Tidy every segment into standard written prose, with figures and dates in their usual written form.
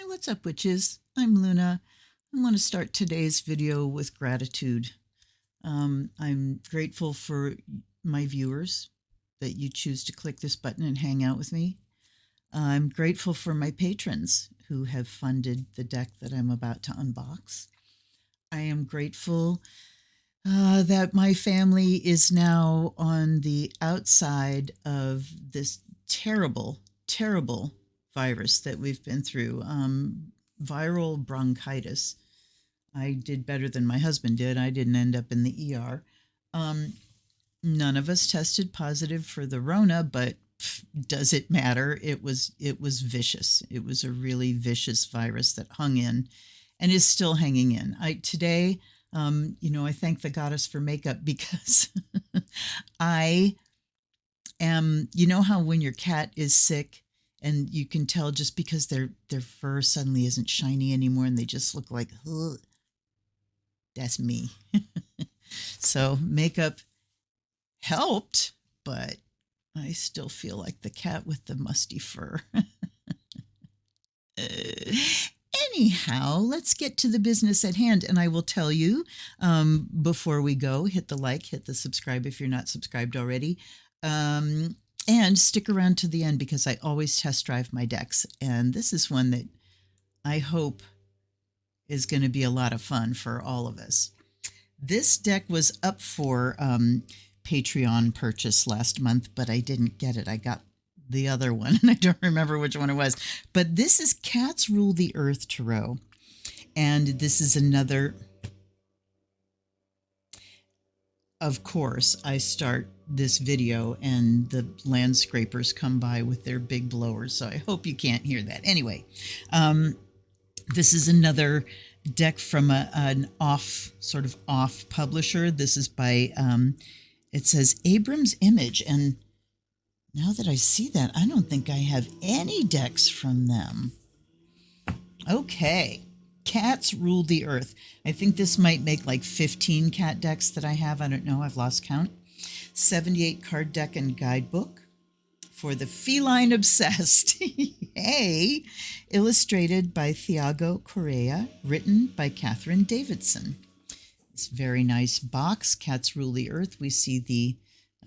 Hey, what's up, witches? I'm Luna. I want to start today's video with gratitude. I'm grateful for my viewers that you choose to click this button and hang out with me. I'm grateful for my patrons who have funded the deck that I'm about to unbox. I am grateful that my family is now on the outside of this terrible, terrible virus that we've been through. Viral bronchitis. I did better than my husband did. I didn't end up in the ER. None of us tested positive for the Rona, but does it matter? It was vicious. It was a really vicious virus that hung in and is still hanging in. Today, I thank the goddess for makeup because I am, how when your cat is sick and you can tell just because their fur suddenly isn't shiny anymore and they just look like, ugh, that's me. So makeup helped, but I still feel like the cat with the musty fur. Anyhow, let's get to the business at hand. And I will tell you, before we go, hit the like, hit the subscribe if you're not subscribed already. And stick around to the end because I always test drive my decks. And this is one that I hope is going to be a lot of fun for all of us. This deck was up for Patreon purchase last month, but I didn't get it. I got the other one, and I don't remember which one it was. But this is Cats Rule the Earth Tarot. And this is another... Of course, I start this video and the landscapers come by with their big blowers, so I hope you can't hear that. Anyway, this is another deck from an off publisher. This is by, it says Abram's Image, and now that I see that, I don't think I have any decks from them. Okay. Cats Rule the Earth. I think this might make like 15 cat decks that I have. I don't know. I've lost count. 78 card deck and guidebook for the feline obsessed. Hey! Illustrated by Thiago Correa. Written by Catherine Davidson. It's a very nice box. Cats Rule the Earth. We see the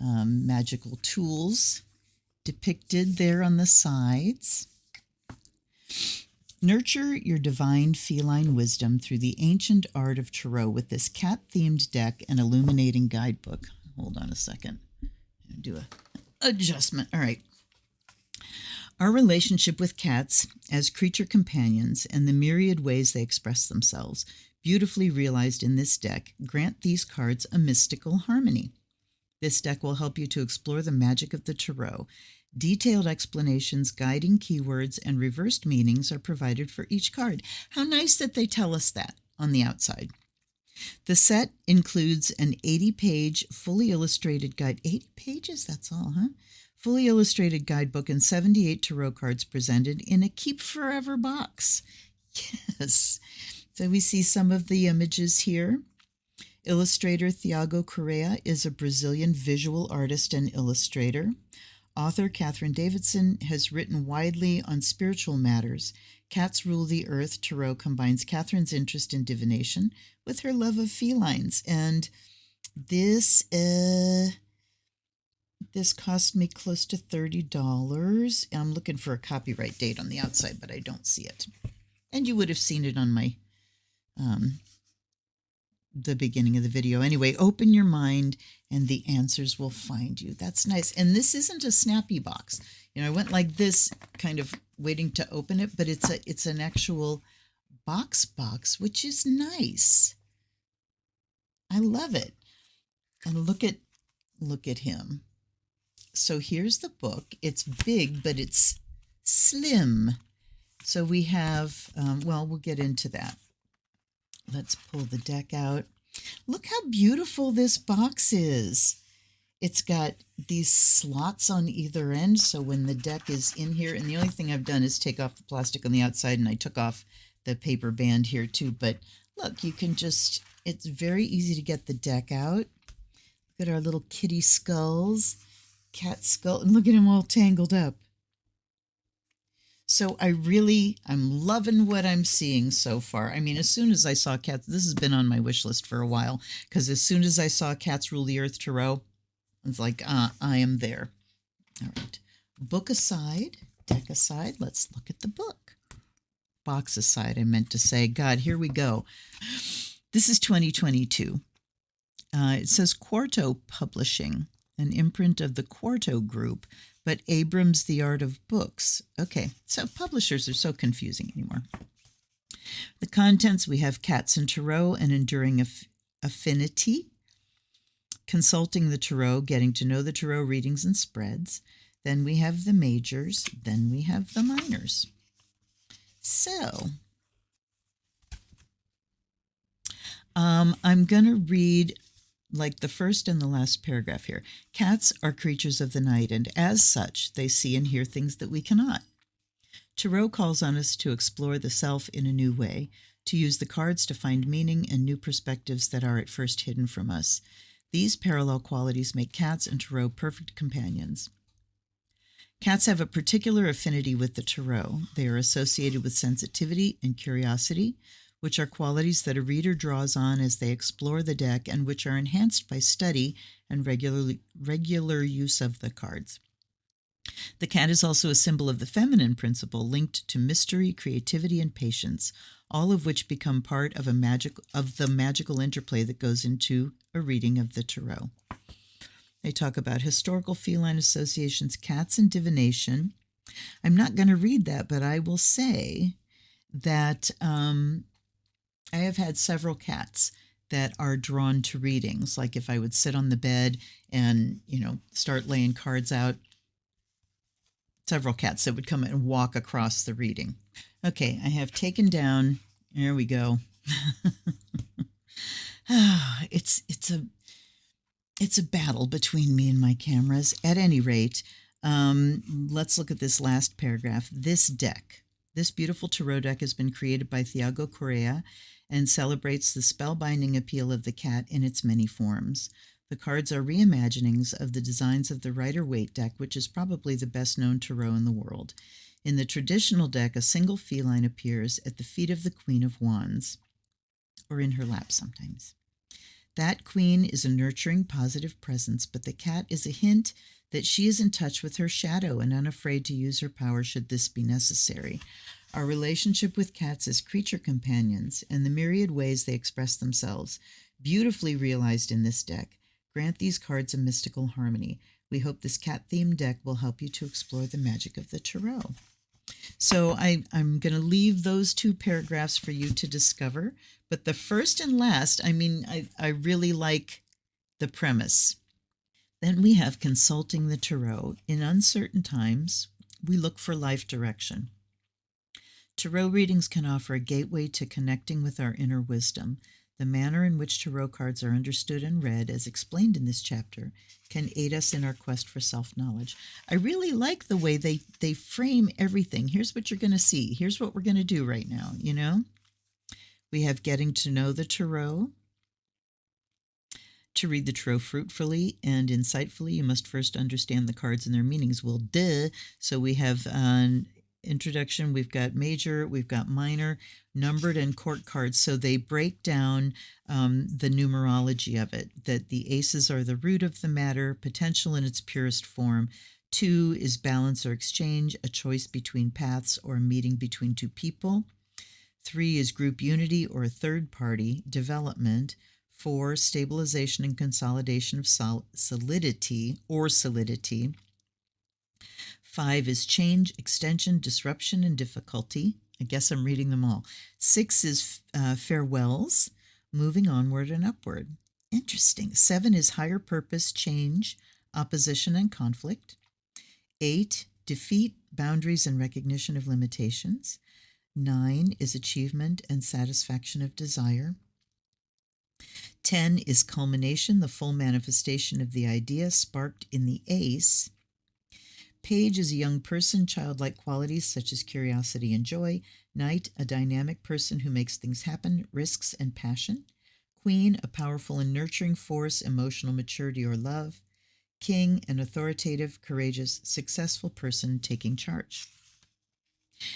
magical tools depicted there on the sides. Nurture your divine feline wisdom through the ancient art of tarot with this cat-themed deck and illuminating guidebook. Hold on a second. I'll do an adjustment. All right. Our relationship with cats as creature companions and the myriad ways they express themselves, beautifully realized in this deck, grant these cards a mystical harmony. This deck will help you to explore the magic of the tarot. Detailed explanations, guiding keywords, and reversed meanings are provided for each card. How nice that they tell us that on the outside. The set includes an 80-page fully illustrated guide. 80 pages? That's all, huh? Fully illustrated guidebook and 78 tarot cards presented in a Keep Forever box. Yes. So we see some of the images here. Illustrator Thiago Correa is a Brazilian visual artist and illustrator. Author Catherine Davidson has written widely on spiritual matters. Cats Rule the Earth Tarot combines Catherine's interest in divination with her love of felines. And this cost me close to $30. I'm looking for a copyright date on the outside, but I don't see it. And you would have seen it on my the beginning of the video. Anyway, open your mind and the answers will find you. That's nice. And this isn't a snappy box. I went like this, kind of waiting to open it, but it's an actual box, which is nice. I love it. And look at him. So here's the book. It's big, but it's slim. So we have, well, we'll get into that. Let's pull the deck out. Look how beautiful this box is. It's got these slots on either end, so when the deck is in here, and the only thing I've done is take off the plastic on the outside, and I took off the paper band here too, but look, you can just, it's very easy to get the deck out. Look at our little kitty skulls, cat skull, and look at them all tangled up. So I'm loving what I'm seeing so far. I mean, as soon as I saw cats, this has been on my wish list for a while, because as soon as I saw Cats Rule the Earth Tarot, it's like, I am there. All right. Book aside, deck aside, let's look at the book. Box aside, I meant to say. God, here we go. This is 2022. It says Quarto Publishing, an imprint of the Quarto Group, but Abrams The Art of Books. Okay, so publishers are so confusing anymore. The contents, we have Cats and Tarot, an enduring affinity, consulting the tarot, getting to know the tarot readings and spreads. Then we have the majors. Then we have the minors. So I'm going to read like the first and the last paragraph here. Cats are creatures of the night, and as such, they see and hear things that we cannot. Tarot calls on us to explore the self in a new way, to use the cards to find meaning and new perspectives that are at first hidden from us. These parallel qualities make cats and tarot perfect companions. Cats have a particular affinity with the tarot. They are associated with sensitivity and curiosity, which are qualities that a reader draws on as they explore the deck and which are enhanced by study and regular use of the cards. The cat is also a symbol of the feminine principle linked to mystery, creativity, and patience, all of which become part of the magical interplay that goes into a reading of the tarot. They talk about historical feline associations, cats, and divination. I'm not going to read that, but I will say that I have had several cats that are drawn to readings. Like if I would sit on the bed and, start laying cards out, several cats that would come and walk across the reading. Okay, I have taken down, there we go. It's a battle between me and my cameras. At any rate, let's look at this last paragraph. This beautiful tarot deck has been created by Thiago Correa and celebrates the spellbinding appeal of the cat in its many forms. The cards are reimaginings of the designs of the Rider-Waite deck, which is probably the best known tarot in the world. In the traditional deck, a single feline appears at the feet of the Queen of Wands, or in her lap sometimes. That queen is a nurturing, positive presence, but the cat is a hint that she is in touch with her shadow and unafraid to use her power should this be necessary. Our relationship with cats as creature companions and the myriad ways they express themselves, beautifully realized in this deck, grant these cards a mystical harmony. We hope this cat-themed deck will help you to explore the magic of the tarot. So I'm going to leave those two paragraphs for you to discover. But the first and last, I really like the premise. Then we have consulting the tarot. In uncertain times, we look for life direction. Tarot readings can offer a gateway to connecting with our inner wisdom. The manner in which tarot cards are understood and read, as explained in this chapter, can aid us in our quest for self-knowledge. I really like the way they frame everything. Here's what you're going to see. Here's what we're going to do right now, We have getting to know the tarot. To read the tarot fruitfully and insightfully, you must first understand the cards and their meanings. Well, duh. So we have an introduction, we've got major, we've got minor, numbered, and court cards. So they break down the numerology of it, that the aces are the root of the matter, potential in its purest form. 2 is balance or exchange, a choice between paths or a meeting between two people. 3 is group unity or a third party, development. 4, stabilization and consolidation of solidity. 5 is change, extension, disruption, and difficulty. I guess I'm reading them all. 6 is farewells, moving onward and upward. Interesting. 7 is higher purpose, change, opposition, and conflict. 8, defeat, boundaries, and recognition of limitations. 9 is achievement and satisfaction of desire. 10 is culmination, the full manifestation of the idea sparked in the ace. Page is a young person, childlike qualities such as curiosity and joy. Knight, a dynamic person who makes things happen, risks, and passion. Queen, a powerful and nurturing force, emotional maturity or love. King, an authoritative, courageous, successful person taking charge.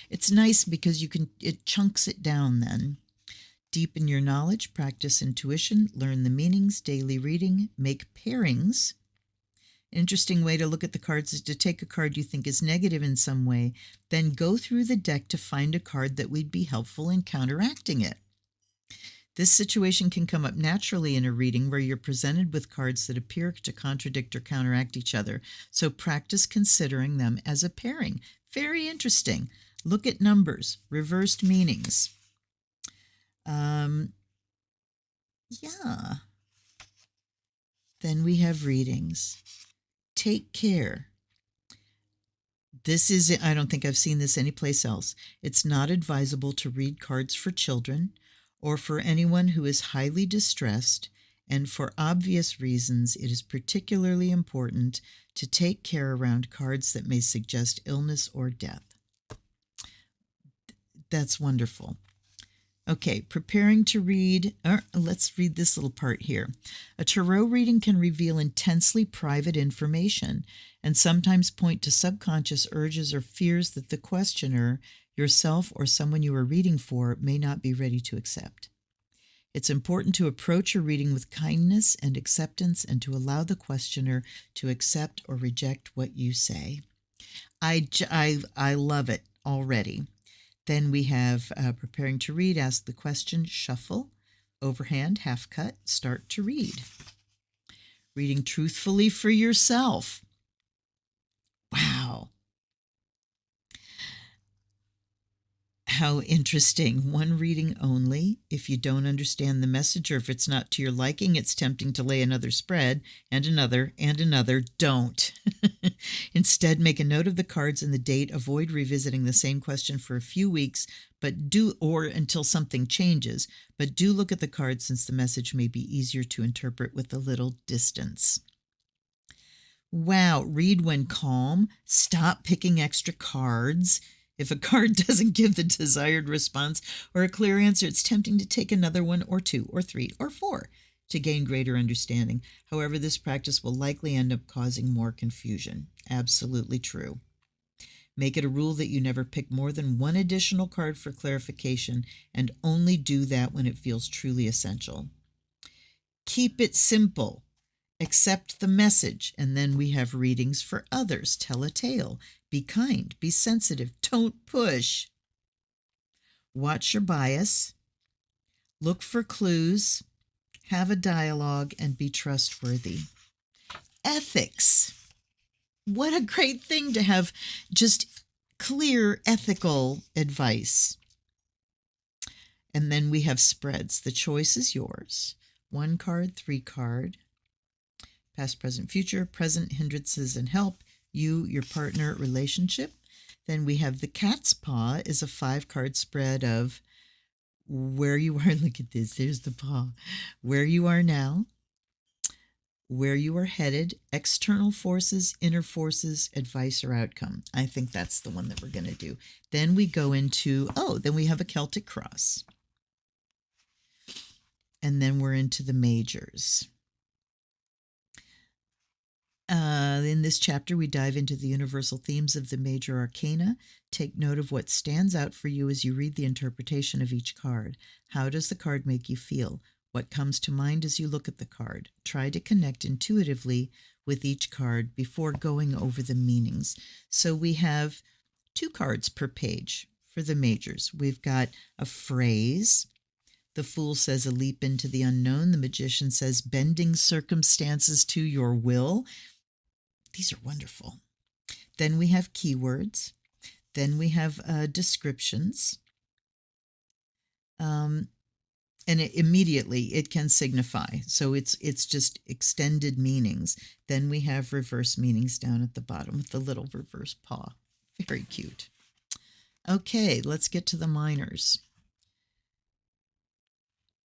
It's nice because it chunks it down then. Deepen your knowledge, practice intuition, learn the meanings, daily reading, make pairings. An interesting way to look at the cards is to take a card you think is negative in some way, then go through the deck to find a card that would be helpful in counteracting it. This situation can come up naturally in a reading where you're presented with cards that appear to contradict or counteract each other, so practice considering them as a pairing. Very interesting. Look at numbers, reversed meanings. Yeah. Then we have readings. Take care. This is, I don't think I've seen this anyplace else. It's not advisable to read cards for children or for anyone who is highly distressed, and for obvious reasons, it is particularly important to take care around cards that may suggest illness or death. That's wonderful. Okay, preparing to read. Let's read this little part here. A tarot reading can reveal intensely private information and sometimes point to subconscious urges or fears that the questioner, yourself, or someone you are reading for may not be ready to accept. It's important to approach a reading with kindness and acceptance and to allow the questioner to accept or reject what you say. I love it already. Then we have preparing to read, ask the question, shuffle, overhand, half cut, start to read. Reading truthfully for yourself. Wow. How interesting. One reading only. If you don't understand the message or if it's not to your liking, it's tempting to lay another spread and another and another. Don't. Instead, make a note of the cards and the date. Avoid revisiting the same question for a few weeks, or until something changes. But do look at the cards since the message may be easier to interpret with a little distance. Wow. Read when calm. Stop picking extra cards. If a card doesn't give the desired response or a clear answer, it's tempting to take another one or two or three or four to gain greater understanding. However, this practice will likely end up causing more confusion. Absolutely true. Make it a rule that you never pick more than one additional card for clarification, and only do that when it feels truly essential. Keep it simple. Accept the message, and then we have readings for others. Tell a tale. Be kind. Be sensitive. Don't push. Watch your bias. Look for clues. Have a dialogue and be trustworthy. Ethics. What a great thing to have just clear ethical advice. And then we have spreads. The choice is yours. 1 card, 3 card. Past, present, future, present, hindrances and help, you, your partner, relationship. Then we have the cat's paw is a 5-card spread of where you are. Look at this. There's the paw. Where you are now, where you are headed, external forces, inner forces, advice or outcome. I think that's the one that we're going to do. Then we go into, then we have a Celtic cross. And then we're into the majors. In this chapter, we dive into the universal themes of the major arcana. Take note of what stands out for you as you read the interpretation of each card. How does the card make you feel? What comes to mind as you look at the card? Try to connect intuitively with each card before going over the meanings. So we have 2 cards per page for the majors. We've got a phrase. The Fool says a leap into the unknown. The Magician says bending circumstances to your will. These are wonderful. Then we have keywords. Then we have descriptions. And immediately it can signify. So it's just extended meanings. Then we have reverse meanings down at the bottom with the little reverse paw. Very cute. Okay, let's get to the minors.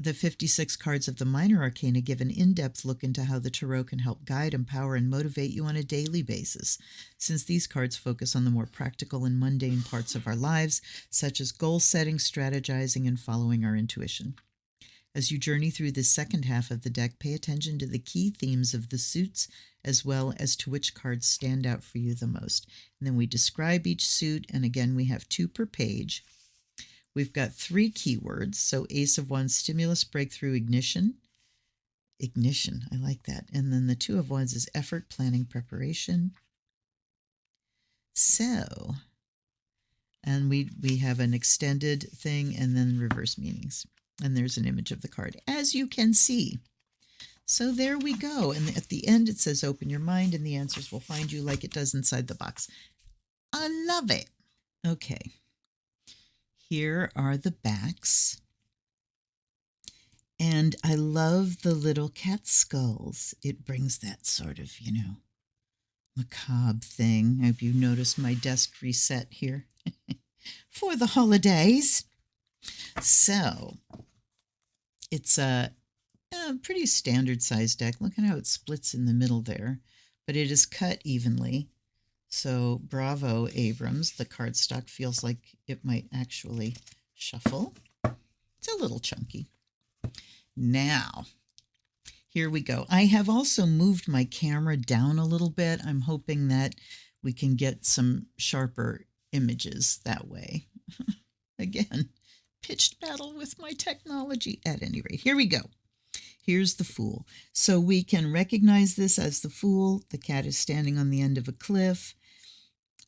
The 56 cards of the minor arcana give an in-depth look into how the tarot can help guide, empower, and motivate you on a daily basis. Since these cards focus on the more practical and mundane parts of our lives, such as goal setting, strategizing, and following our intuition. As you journey through the second half of the deck, pay attention to the key themes of the suits as well as to which cards stand out for you the most. And then we describe each suit, and again, we have 2 per page. We've got 3 keywords, so Ace of Wands, stimulus, breakthrough, ignition. Ignition, I like that. And then the 2 of Wands is effort, planning, preparation. So, and we have an extended thing and then reverse meanings. And there's an image of the card, as you can see. So there we go. And at the end, it says, open your mind and the answers will find you, like it does inside the box. I love it. Okay. Here are the backs. And I love the little cat skulls. It brings that sort of, macabre thing. Have you noticed my desk reset here for the holidays? So it's a pretty standard size deck. Look at how it splits in the middle there, but it is cut evenly. So bravo, Abrams. The cardstock feels like it might actually shuffle. It's a little chunky. Now, here we go. I have also moved my camera down a little bit. I'm hoping that we can get some sharper images that way. Again, pitched battle with my technology. At any rate, here we go. Here's the Fool. So we can recognize this as the Fool. The cat is standing on the end of a cliff.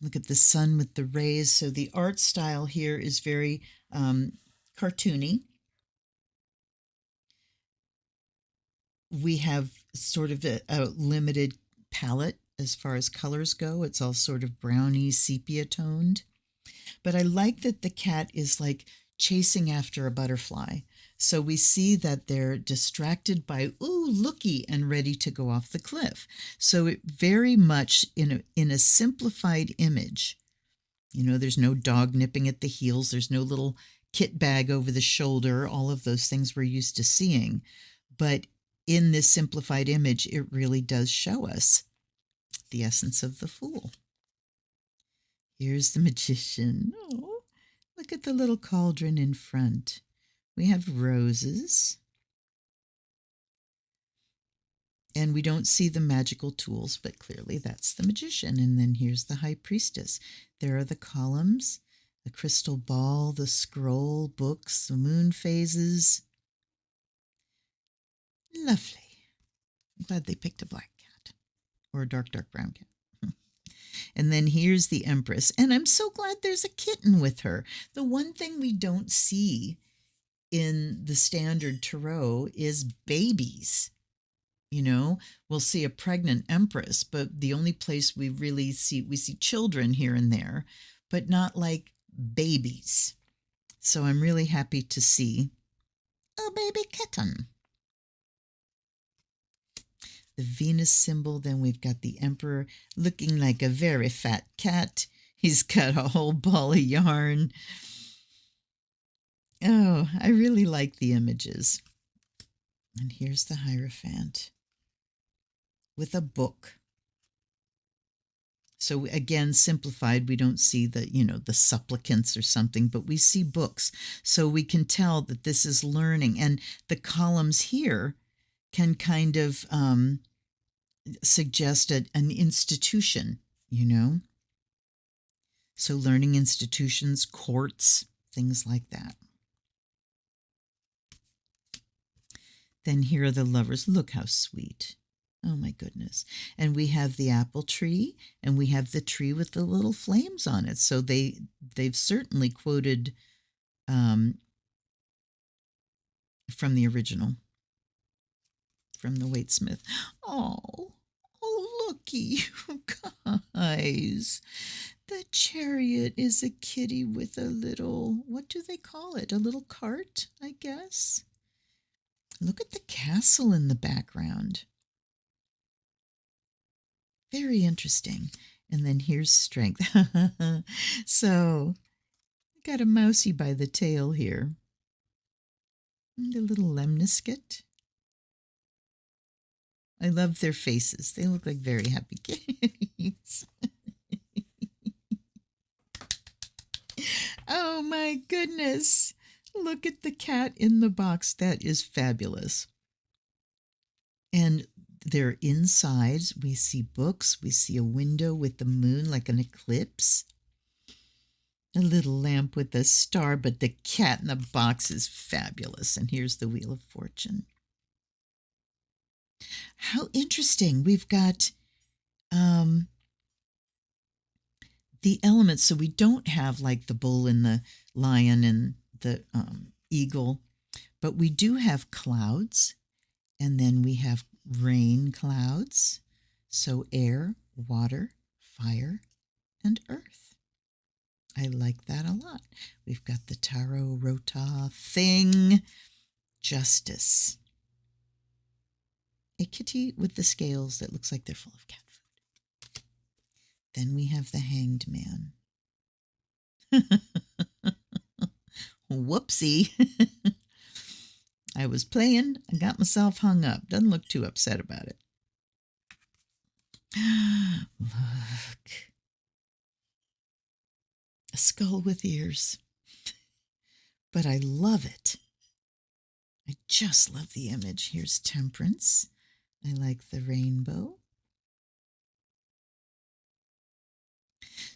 Look at the sun with the rays. So the art style here is very cartoony. We have sort of a limited palette as far as colors go. It's all sort of browny, sepia toned. But I like that the cat is like chasing after a butterfly. So we see that they're distracted by, ooh, looky, and ready to go off the cliff. So it very much in a simplified image. There's no dog nipping at the heels. There's no little kit bag over the shoulder, all of those things we're used to seeing. But in this simplified image, it really does show us the essence of the Fool. Here's the Magician. Oh, look at the little cauldron in front. We have roses. And we don't see the magical tools, but clearly that's the Magician. And then here's the High Priestess. There are the columns, the crystal ball, the scroll, books, the moon phases. Lovely. I'm glad they picked a black cat or a dark, dark brown cat. And then here's the Empress. And I'm so glad there's a kitten with her. The one thing we don't see in the standard tarot is babies. We'll see a pregnant Empress, but the only place we see children here and there, but not like babies. So I'm really happy to see a baby kitten. The Venus symbol. Then we've got the Emperor looking like a very fat cat. He's got a whole ball of yarn. Oh, I really like the images. And here's the Hierophant with a book. So again, simplified, we don't see the supplicants or something, but we see books. So we can tell that this is learning. And the columns here can kind of suggest an institution, So learning institutions, courts, things like that. Then here are the lovers. Look how sweet. Oh my goodness. And we have the apple tree, and we have the tree with the little flames on it. So they've certainly quoted from the original, from the Waitsmith. Oh, looky, you guys. The chariot is a kitty with a little, what do they call it? A little cart, I guess. Look at the castle in the background. Very interesting. And then here's Strength. So, got a mousie by the tail here. And a little lemniscate. I love their faces. They look like very happy kitties. Oh my goodness. Look at the cat in the box. That is fabulous. And they're inside. We see books. We see a window with the moon like an eclipse. A little lamp with a star, but the cat in the box is fabulous. And here's the Wheel of Fortune. How interesting. We've got the elements. So we don't have like the bull and the lion and the eagle, but we do have clouds. And then we have rain clouds. So air, water, fire, and earth. I like that a lot. We've got the Tarot Rota thing, justice. A kitty with the scales that looks like they're full of cat food. Then we have the Hanged Man. Whoopsie. I was playing, I got myself hung up. Doesn't look too upset about it. Look. A skull with ears. But I love it. I just love the image. Here's Temperance. I like the rainbow.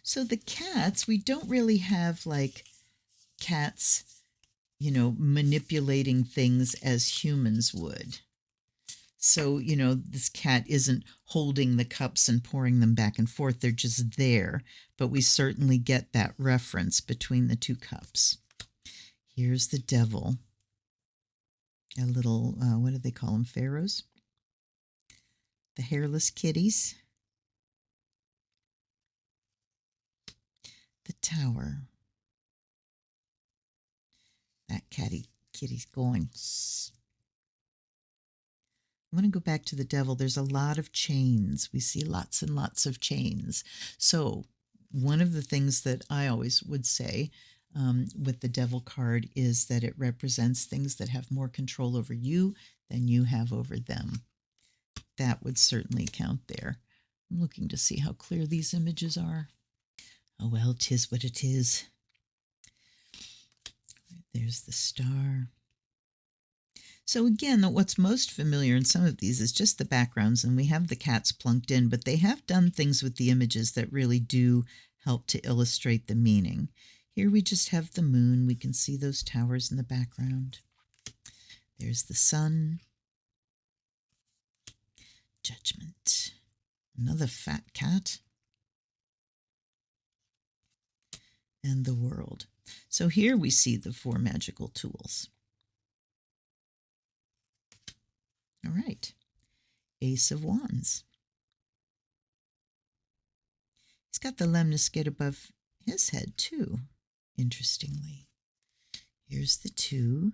So the cats, we don't really have like cats, manipulating things as humans would. So, this cat isn't holding the cups and pouring them back and forth. They're just there. But we certainly get that reference between the two cups. Here's the devil. A little, what do they call them? Pharaohs? The hairless kitties. The tower. That kitty's going. I'm going to go back to the devil. There's a lot of chains. We see lots and lots of chains. So one of the things that I always would say with the devil card is that it represents things that have more control over you than you have over them. That would certainly count there. I'm looking to see how clear these images are. Oh, well, 'tis what it is. There's the star. So again, what's most familiar in some of these is just the backgrounds, and we have the cats plunked in, but they have done things with the images that really do help to illustrate the meaning. Here we just have the moon. We can see those towers in the background. There's the sun. Judgment. Another fat cat. And the world. So here we see the 4 magical tools. All right. Ace of Wands. He's got the lemniscate above his head too, interestingly. Here's the 2.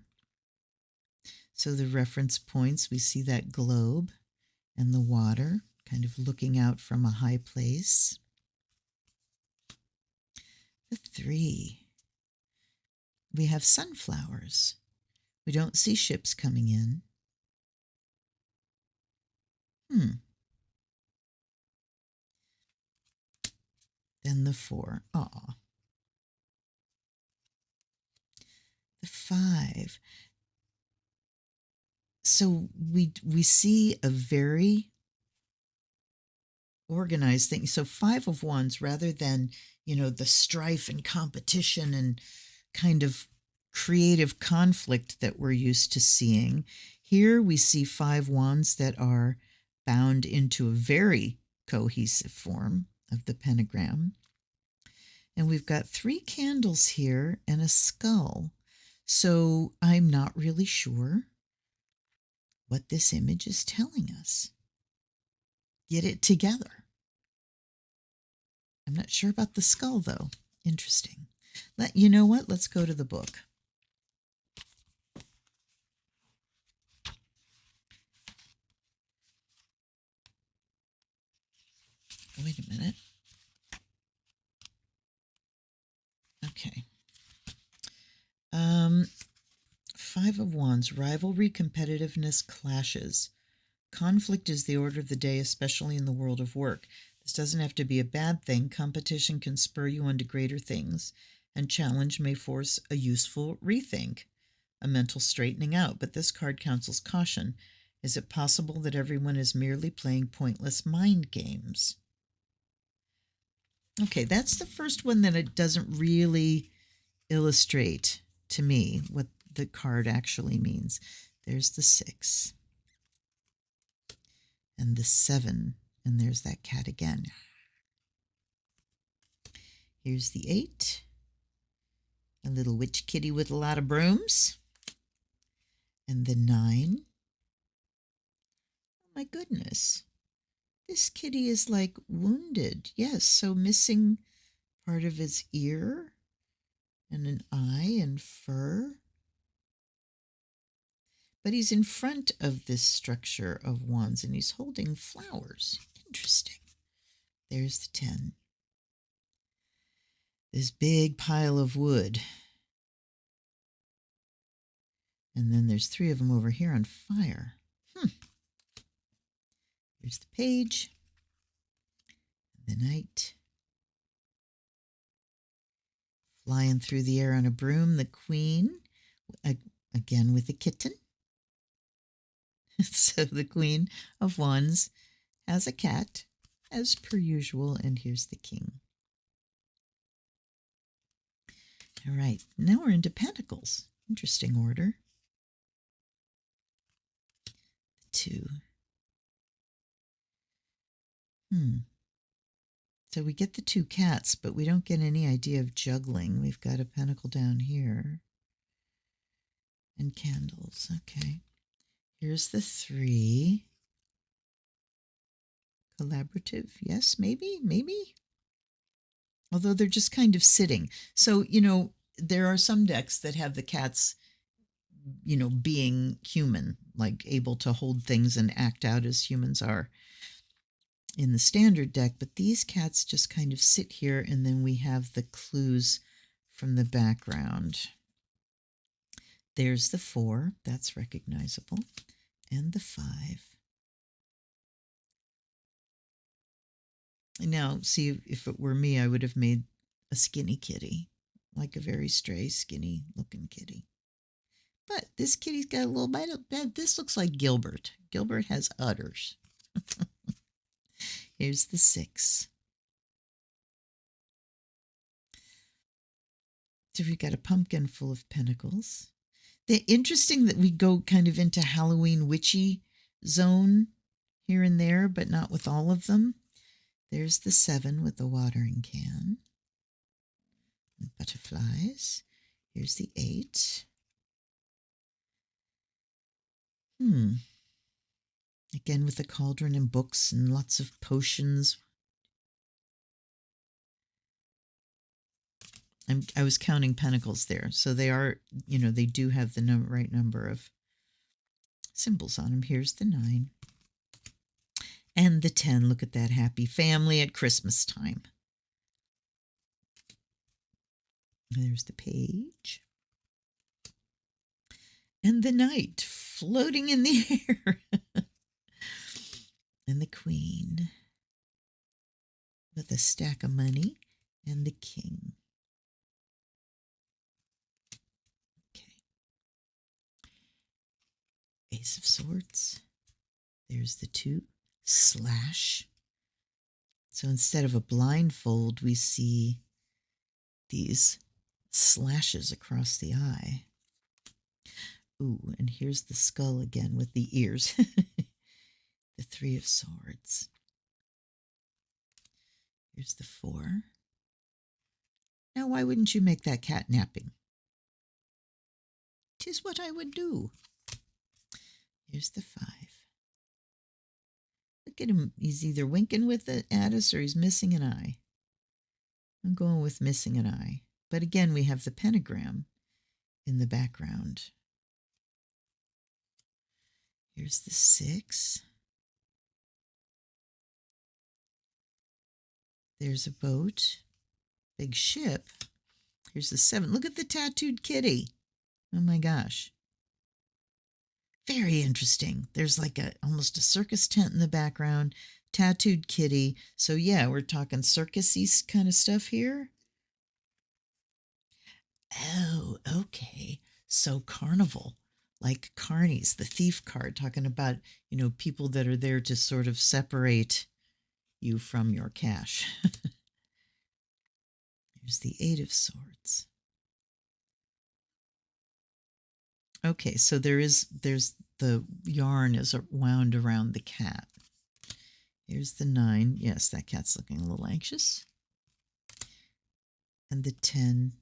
So the reference points, we see that globe and the water kind of looking out from a high place. The 3. We have sunflowers. We don't see ships coming in. Then the 4. Aw. The 5. So we see a very organized thing. So 5 of Wands, rather than, the strife and competition and kind of creative conflict that we're used to seeing, here we see 5 wands that are bound into a very cohesive form of the pentagram. And we've got 3 candles here and a skull. So I'm not really sure what this image is telling us. Get it together. I'm not sure about the skull, though. Interesting. You know what? Let's go to the book. Wait a minute. Okay. 5 of Wands, rivalry, competitiveness, clashes. Conflict is the order of the day, especially in the world of work. This doesn't have to be a bad thing. Competition can spur you on to greater things, and challenge may force a useful rethink. a mental straightening out. But this card counsels caution. Is it possible that everyone is merely playing pointless mind games? Okay, that's the first one that it doesn't really illustrate to me what the card actually means. There's the 6 and the 7, and there's that cat again. Here's the 8, a little witch kitty with a lot of brooms, and the 9. Oh my goodness, this kitty is like wounded. Yes, so missing part of his ear and an eye and fur. But he's in front of this structure of wands and he's holding flowers. Interesting. There's the 10. This big pile of wood. And then there's 3 of them over here on fire. Here's the page. The knight. Flying through the air on a broom. The queen. Again with a kitten. So the Queen of Wands has a cat, as per usual, and here's the king. All right, now we're into Pentacles. Interesting order. 2. So we get the 2 cats, but we don't get any idea of juggling. We've got a pentacle down here. And candles, okay. Here's the 3. Collaborative, yes, maybe. Although they're just kind of sitting. So, there are some decks that have the cats, being human, like able to hold things and act out as humans are in the standard deck. But these cats just kind of sit here, and then we have the clues from the background. There's the 4, that's recognizable, and the 5. Now, see, if it were me, I would have made a skinny kitty, like a very stray, skinny-looking kitty. But this kitty's got a little bite of bed. This looks like Gilbert. Gilbert has udders. Here's the 6. So we've got a pumpkin full of pentacles. They're interesting that we go kind of into Halloween witchy zone here and there, but not with all of them. There's the 7 with the watering can. And butterflies. Here's the 8. Again with the cauldron and books and lots of potions. I was counting pentacles there. So they are, they do have the right number of symbols on them. Here's the 9. And the 10. Look at that happy family at Christmas time. There's the page. And the knight floating in the air. And the queen with a stack of money and the king. Okay. Ace of Swords. There's the 2. Slash. So instead of a blindfold, we see these slashes across the eye. Ooh, and here's the skull again with the ears. The 3 of Swords. Here's the 4. Now, why wouldn't you make that cat napping? 'Tis what I would do. Here's the 5. Look at him. He's either winking with it at us or he's missing an eye. I'm going with missing an eye. But again, we have the pentagram in the background. Here's the 6. There's a boat. Big ship. Here's the 7. Look at the tattooed kitty. Oh my gosh. Very interesting. There's like almost a circus tent in the background. Tattooed kitty. So yeah, we're talking circus-y kind of stuff here. Oh, okay. so carnival, like carnies, the thief card, talking about, people that are there to sort of separate you from your cash. Here's the Eight of Swords. Okay, so there's the yarn is wound around the cat. Here's the 9. Yes, that cat's looking a little anxious. And the 10.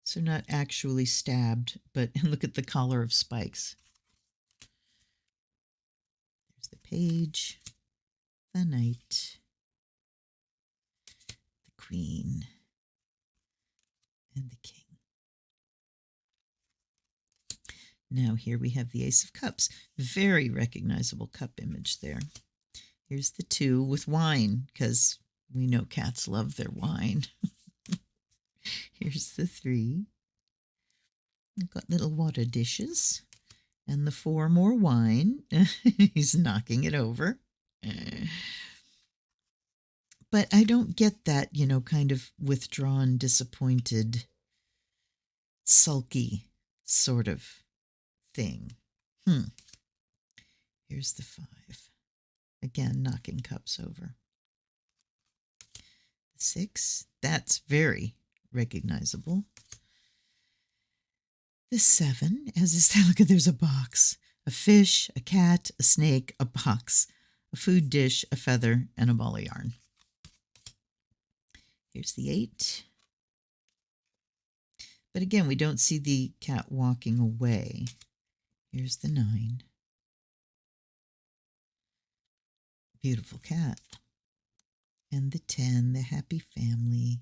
So not actually stabbed, but look at the collar of spikes. There's the Page, the Knight, the Queen, and the King. Now here we have the Ace of Cups. Very recognizable cup image there. Here's the 2 with wine, because we know cats love their wine. Here's the 3. I've got little water dishes. And the 4 more wine. He's knocking it over. But I don't get that, kind of withdrawn, disappointed, sulky sort of thing. Here's the 5. Again, knocking cups over. The 6. That's very recognizable. The 7, as is that, look at, there's a box, a fish, a cat, a snake, a box, a food dish, a feather, and a ball of yarn. Here's the 8. But again, we don't see the cat walking away. Here's the 9. Beautiful cat. And the 10, the happy family.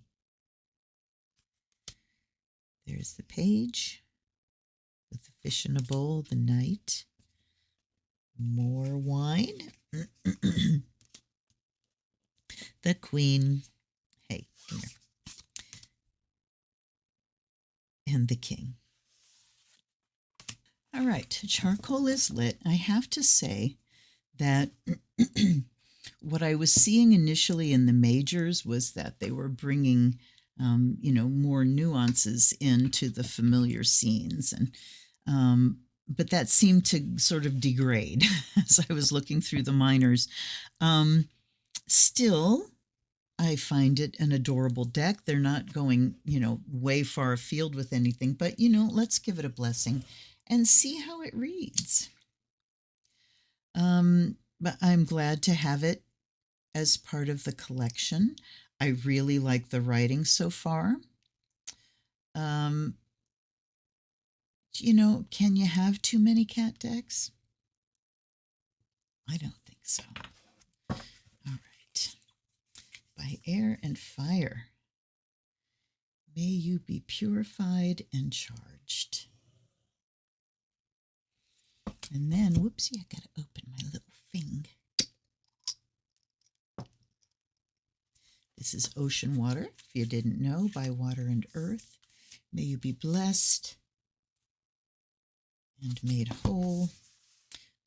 There's the Page with the fish in a bowl, the Knight. More wine. The Queen. Hey, come here. And the King. All right, charcoal is lit. I have to say that what I was seeing initially in the majors was that they were bringing, more nuances into the familiar scenes, and but that seemed to sort of degrade as I was looking through the minors. Still, I find it an adorable deck. They're not going, way far afield with anything, but, let's give it a blessing and see how it reads. But I'm glad to have it as part of the collection. I really like the writing so far. Can you have too many cat decks? I don't think so. All right. By air and fire, may you be purified and charged. And then, whoopsie, I gotta open my little thing. This is Ocean Water, if you didn't know, by Water and Earth. May you be blessed and made whole.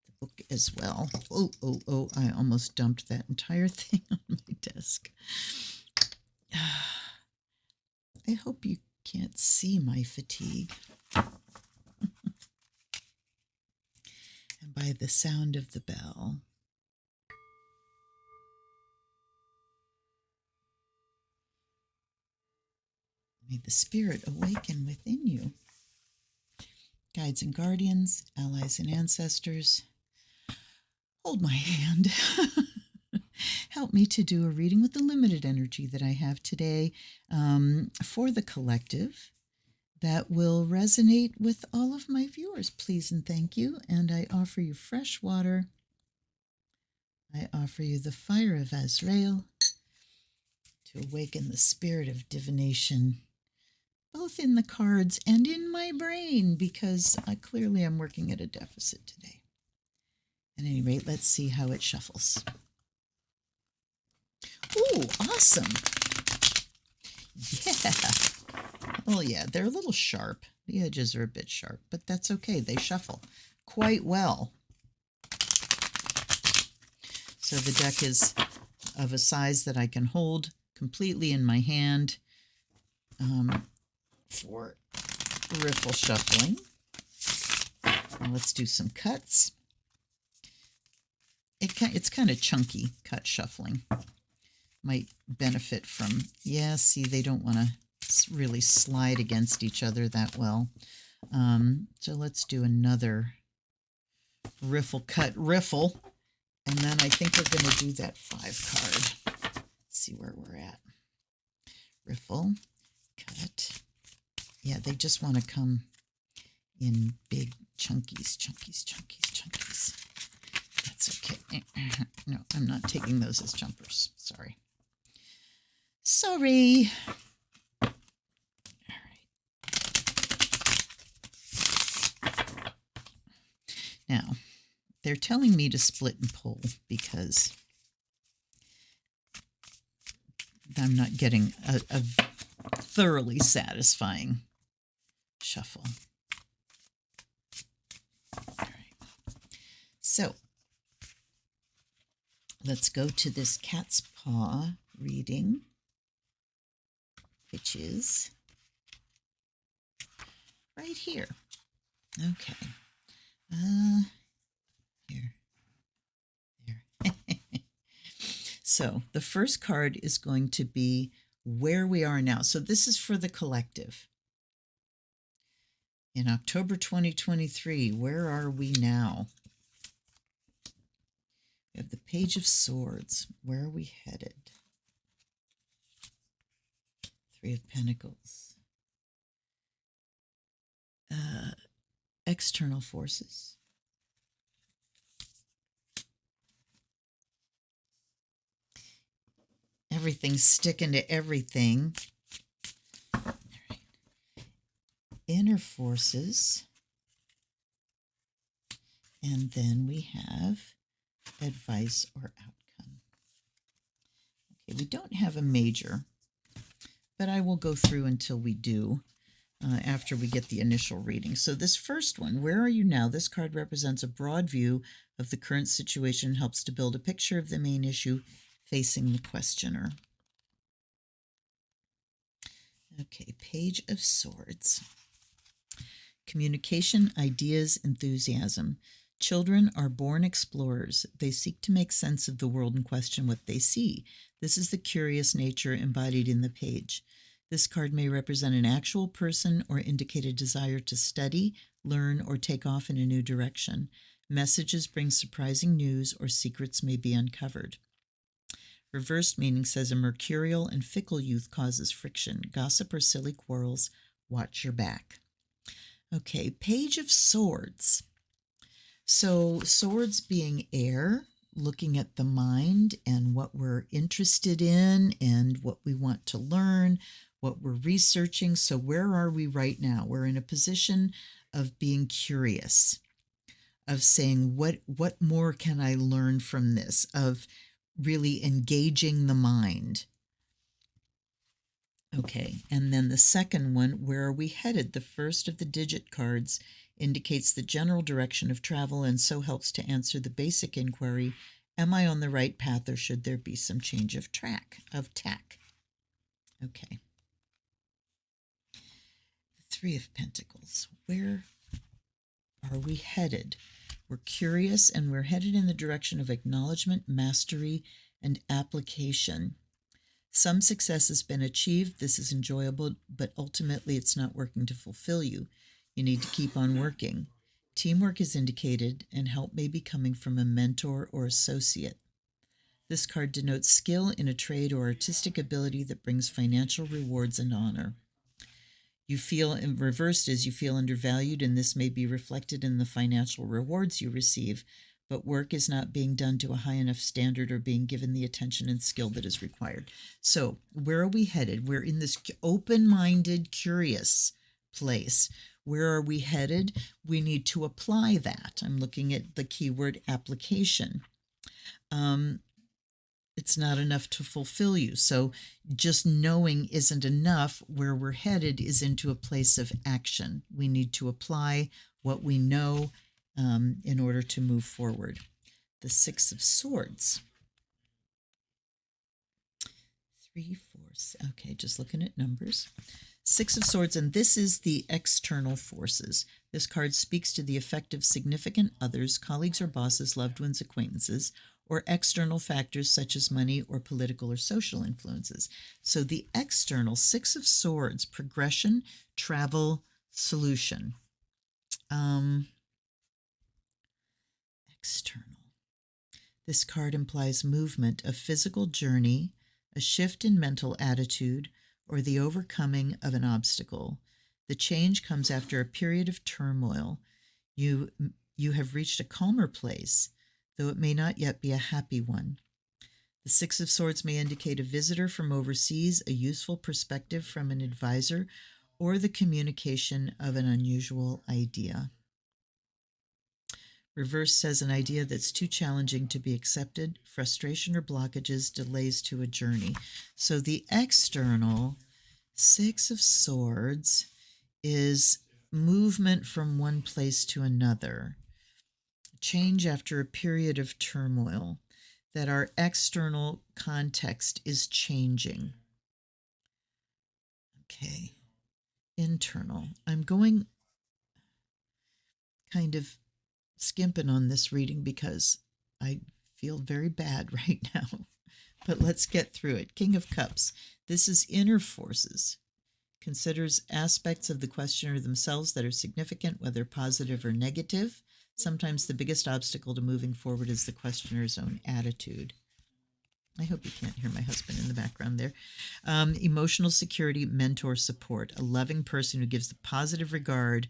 The book as well. Oh, I almost dumped that entire thing on my desk. I hope you can't see my fatigue. And by the sound of the bell, may the spirit awaken within you. Guides and guardians, allies and ancestors, hold my hand. Help me to do a reading with the limited energy that I have today for the collective that will resonate with all of my viewers. Please and thank you. And I offer you fresh water. I offer you the fire of Azrael to awaken the spirit of divination, both in the cards and in my brain, because clearly I'm working at a deficit today. At any rate, let's see how it shuffles. Ooh, awesome. Yeah. Oh, yeah, they're a little sharp. The edges are a bit sharp, but that's okay. They shuffle quite well. So the deck is of a size that I can hold completely in my hand for riffle shuffling. And let's do some cuts. It's kind of chunky cut shuffling. Might benefit from, yeah, see, they don't want to really slide against each other that well. So let's do another riffle cut riffle. And then I think we're going to do that 5 card. Let's see where we're at. Riffle, cut. Yeah, they just want to come in big chunkies. That's okay. No, I'm not taking those as jumpers. Sorry. All right. Now, they're telling me to split and pull because I'm not getting a thoroughly satisfying shuffle. All right. So let's go to this cat's paw reading, which is right here. Okay. Here. There. So the first card is going to be where we are now. So this is for the collective. In October 2023, where are we now? We have the Page of Swords. Where are we headed? 3 of Pentacles. External forces. Everything's sticking to everything. All right. Inner forces. And then we have advice or outcome. Okay, we don't have a major, but I will go through until we do, after we get the initial reading. So this first one, where are you now? This card represents a broad view of the current situation and helps to build a picture of the main issue facing the questioner. Okay, Page of Swords. Communication, ideas, enthusiasm. Children are born explorers. They seek to make sense of the world and question what they see. This is the curious nature embodied in the page. This card may represent an actual person or indicate a desire to study, learn, or take off in a new direction. Messages bring surprising news or secrets may be uncovered. Reversed meaning says a mercurial and fickle youth causes friction, gossip, or silly quarrels. Watch your back. Okay, Page of Swords. So swords being air, looking at the mind and what we're interested in and what we want to learn, what we're researching. So where are we right now? We're in a position of being curious, of saying, what more can I learn from this, of really engaging the mind. Okay, and then the second one, where are we headed? The first of the digit cards indicates the general direction of travel and so helps to answer the basic inquiry, am I on the right path or should there be some change of tack? Okay. The 3 of Pentacles, where are we headed? We're curious and we're headed in the direction of acknowledgement, mastery, and application. Some success has been achieved. This is enjoyable, but ultimately it's not working to fulfill you. You need to keep on working. Teamwork is indicated, and help may be coming from a mentor or associate. This card denotes skill in a trade or artistic ability that brings financial rewards and honor. You feel, in reversed is you feel undervalued, and this may be reflected in the financial rewards you receive, but work is not being done to a high enough standard or being given the attention and skill that is required. So where are we headed? We're in this open-minded, curious place. Where are we headed? We need to apply that. I'm looking at the keyword application. It's not enough to fulfill you. So just knowing isn't enough. Where we're headed is into a place of action. We need to apply what we know in order to move forward. The 6 of Swords. 3, 4, okay, just looking at numbers. Six of Swords, and this is the external forces. This card speaks to the effect of significant others, colleagues or bosses, loved ones, acquaintances, or external factors such as money or political or social influences. So the external, Six of Swords, progression, travel, solution. External. This card implies movement, a physical journey, a shift in mental attitude, or the overcoming of an obstacle. The change comes after a period of turmoil. You have reached a calmer place, though it may not yet be a happy one. The Six of Swords may indicate a visitor from overseas, a useful perspective from an advisor, or the communication of an unusual idea. Reverse says an idea that's too challenging to be accepted, frustration or blockages, delays to a journey. So the external, Six of Swords, is movement from one place to another, change after a period of turmoil, that our external context is changing. Okay. Internal. I'm going kind of skimping on this reading because I feel very bad right now. But let's get through it. King of Cups. This is inner forces. Considers aspects of the questioner themselves that are significant, whether positive or negative. Sometimes the biggest obstacle to moving forward is the questioner's own attitude. I hope you can't hear my husband in the background there. Emotional security, mentor support. A loving person who gives the positive regard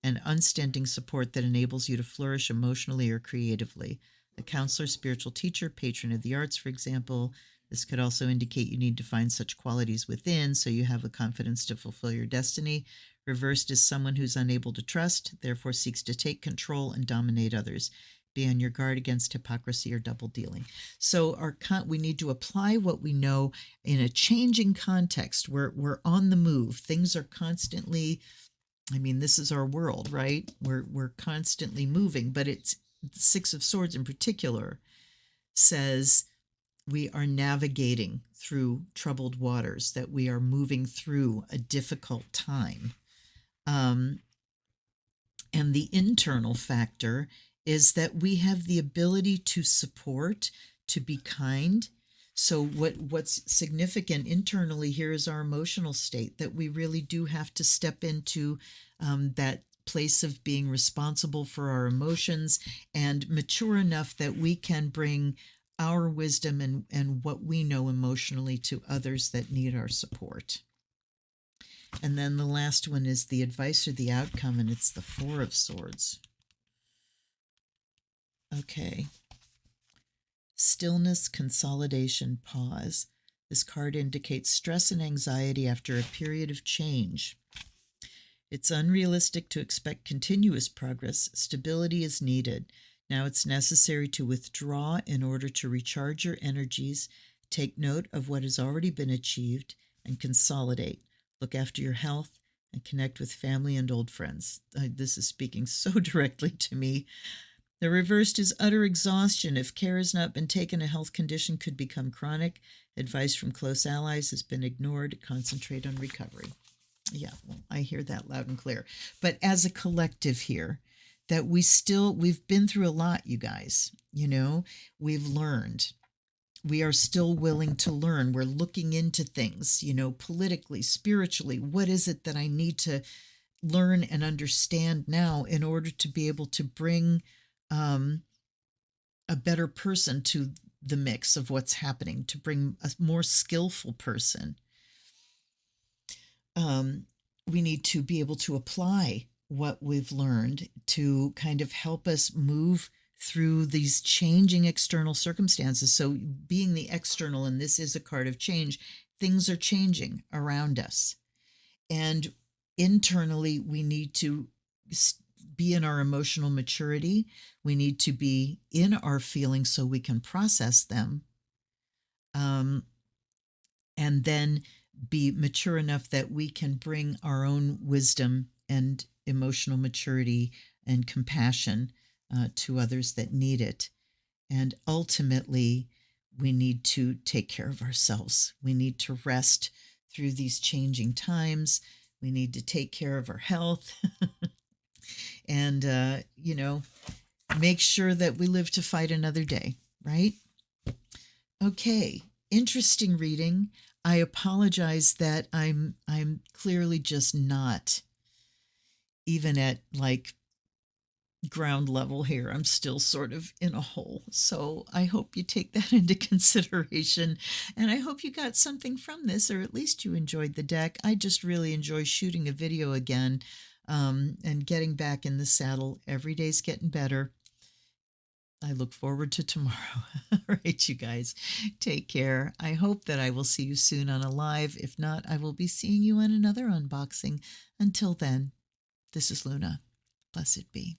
and unstinting support that enables you to flourish emotionally or creatively. A counselor, spiritual teacher, patron of the arts, for example. This could also indicate you need to find such qualities within so you have the confidence to fulfill your destiny. Reversed is someone who's unable to trust, therefore seeks to take control and dominate others. Be on your guard against hypocrisy or double dealing. So we need to apply what we know in a changing context. We're on the move. Things are constantly, I mean, this is our world, right? We're constantly moving, but it's Six of Swords in particular says we are navigating through troubled waters, that we are moving through a difficult time. And the internal factor is that we have the ability to support, to be kind. So what's significant internally here is our emotional state, that we really do have to step into that place of being responsible for our emotions and mature enough that we can bring our wisdom and what we know emotionally to others that need our support. And then the last one is the advice or the outcome, and it's the Four of Swords. Okay. Stillness, consolidation, pause. This card indicates stress and anxiety after a period of change. It's unrealistic to expect continuous progress. Stability is needed. Now it's necessary to withdraw in order to recharge your energies, take note of what has already been achieved, and consolidate. Look after your health and connect with family and old friends. This is speaking so directly to me. The reversed is utter exhaustion. If care has not been taken, a health condition could become chronic. Advice from close allies has been ignored. Concentrate on recovery. Yeah, well, I hear that loud and clear. But as a collective here, that we've been through a lot, you guys. We've learned. We are still willing to learn. We're looking into things, politically, spiritually. What is it that I need to learn and understand now in order to be able to bring a better person to the mix of what's happening, to bring a more skillful person? We need to be able to apply what we've learned to kind of help us move through these changing external circumstances. So being the external, and this is a card of change, things are changing around us. And internally, we need to be in our emotional maturity. We need to be in our feelings so we can process them. And then be mature enough that we can bring our own wisdom and emotional maturity and compassion to others that need it. And ultimately, we need to take care of ourselves. We need to rest through these changing times. We need to take care of our health and, make sure that we live to fight another day, right? Okay, interesting reading. I apologize that I'm clearly just not even at like ground level here. I'm still sort of in a hole. So I hope you take that into consideration. And I hope you got something from this, or at least you enjoyed the deck. I just really enjoy shooting a video again, and getting back in the saddle. Every day's getting better. I look forward to tomorrow. All right, you guys, take care. I hope that I will see you soon on a live. If not, I will be seeing you on another unboxing. Until then, this is Luna. Blessed be.